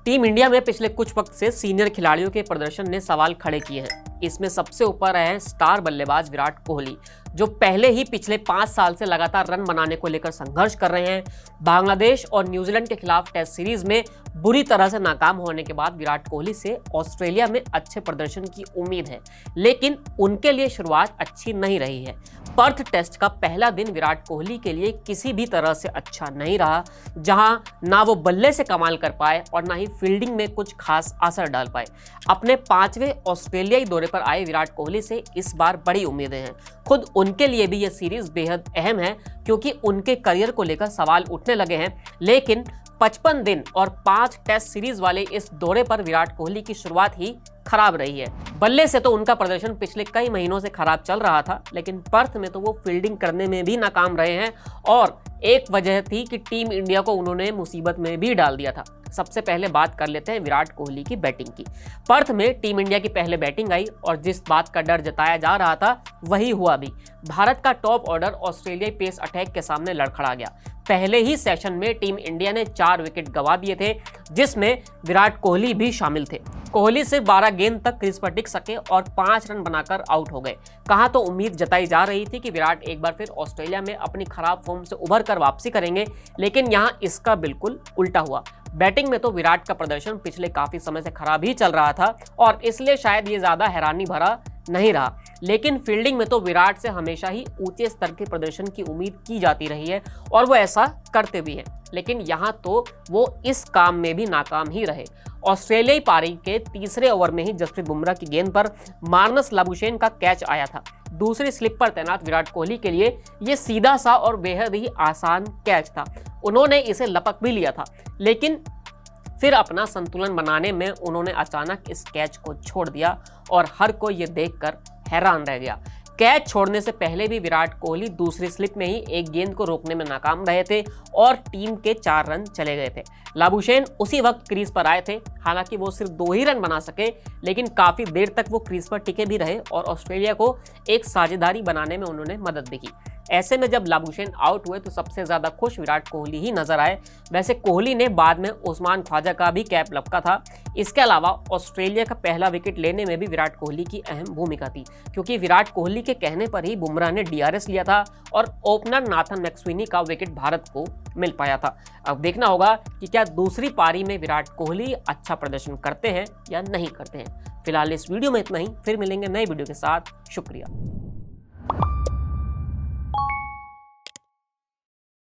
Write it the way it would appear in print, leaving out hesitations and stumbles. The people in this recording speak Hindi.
टीम इंडिया में पिछले कुछ वक्त से सीनियर खिलाड़ियों के प्रदर्शन ने सवाल खड़े किए हैं। इसमें सबसे ऊपर रहे हैं स्टार बल्लेबाज विराट कोहली, जो पहले ही पिछले 5 साल से लगातार रन बनाने को लेकर संघर्ष कर रहे हैं। बांग्लादेश और न्यूजीलैंड के खिलाफ टेस्ट सीरीज में बुरी तरह से नाकाम होने के बाद विराट कोहली से ऑस्ट्रेलिया में अच्छे प्रदर्शन की उम्मीद है, लेकिन उनके लिए शुरुआत अच्छी नहीं रही है। पर्थ टेस्ट का पहला दिन विराट कोहली के लिए किसी भी तरह से अच्छा नहीं रहा, जहां ना वो बल्ले से कमाल कर पाए और ना ही फील्डिंग में कुछ खास असर डाल पाए। अपने 5वें ऑस्ट्रेलियाई दौरे पर आए विराट कोहली से इस बार बड़ी उम्मीदें हैं। खुद उनके लिए भी यह सीरीज बेहद अहम है, क्योंकि उनके करियर को लेकर सवाल उठने लगे हैं। लेकिन 55 दिन और 5 टेस्ट सीरीज वाले इस दौरे पर विराट कोहली की शुरुआत ही खराब रही है। बल्ले से तो उनका प्रदर्शन पिछले कई महीनों से खराब चल रहा था, लेकिन पर्थ में तो वो फील्डिंग करने में भी नाकाम रहे हैं और एक वजह थी कि टीम इंडिया को उन्होंने मुसीबत में भी डाल दिया था। सबसे पहले बात कर लेते हैं विराट कोहली की बैटिंग की। पर्थ में टीम इंडिया की पहले बैटिंग आई और जिस बात का डर जताया जा रहा था वही हुआ भी। भारत का टॉप ऑर्डर ऑस्ट्रेलियाई पेस अटैक के सामने लड़खड़ा गया। पहले ही सेशन में टीम इंडिया ने 4 विकेट गंवा दिए थे, जिसमें विराट कोहली भी शामिल थे। कोहली सिर्फ 12 गेंद तक क्रीज पर टिक सके और 5 रन बनाकर आउट हो गए। कहां तो उम्मीद जताई जा रही थी कि विराट एक बार फिर ऑस्ट्रेलिया में अपनी खराब फॉर्म से उभर कर वापसी करेंगे, लेकिन यहां इसका बिल्कुल उल्टा हुआ। बैटिंग में तो विराट का प्रदर्शन पिछले काफी समय से खराब ही चल रहा था और इसलिए शायद ये ज्यादा हैरानी भरा नहीं रहा। लेकिन फील्डिंग में तो विराट से हमेशा ही ऊंचे स्तर के प्रदर्शन की उम्मीद की जाती रही है और वो ऐसा करते भी हैं। लेकिन यहाँ तो वो इस काम में भी नाकाम ही रहे। ऑस्ट्रेलियाई पारी के तीसरे ओवर में ही जसप्रीत बुमराह की गेंद पर मार्नस लाबुशेन का कैच आया था। दूसरी स्लिप पर तैनात विराट कोहली के लिए ये सीधा सा और बेहद ही आसान कैच था। उन्होंने इसे लपक भी लिया था, लेकिन फिर अपना संतुलन बनाने में उन्होंने अचानक इस कैच को छोड़ दिया और हर कोई ये देखकर हैरान रह गया। कैच छोड़ने से पहले भी विराट कोहली दूसरी स्लिप में ही एक गेंद को रोकने में नाकाम रहे थे और टीम के 4 रन चले गए थे। लाबुशेन उसी वक्त क्रीज पर आए थे। हालांकि वो सिर्फ 2 ही रन बना सके, लेकिन काफी देर तक वो क्रीज पर टिके भी रहे और ऑस्ट्रेलिया को एक साझेदारी बनाने में उन्होंने मदद भी की। ऐसे में जब लाबुशेन आउट हुए तो सबसे ज्यादा खुश विराट कोहली ही नजर आए। वैसे कोहली ने बाद में उस्मान ख्वाजा का भी कैप लपका था। इसके अलावा ऑस्ट्रेलिया का पहला विकेट लेने में भी विराट कोहली की अहम भूमिका थी, क्योंकि विराट कोहली के कहने पर ही बुमराह ने डीआरएस लिया था और ओपनर नाथन मैक्सवेनी का विकेट भारत को मिल पाया था। अब देखना होगा कि क्या दूसरी पारी में विराट कोहली अच्छा प्रदर्शन करते हैं या नहीं करते हैं। फिलहाल इस वीडियो में इतना ही, फिर मिलेंगे नए वीडियो के साथ। शुक्रिया।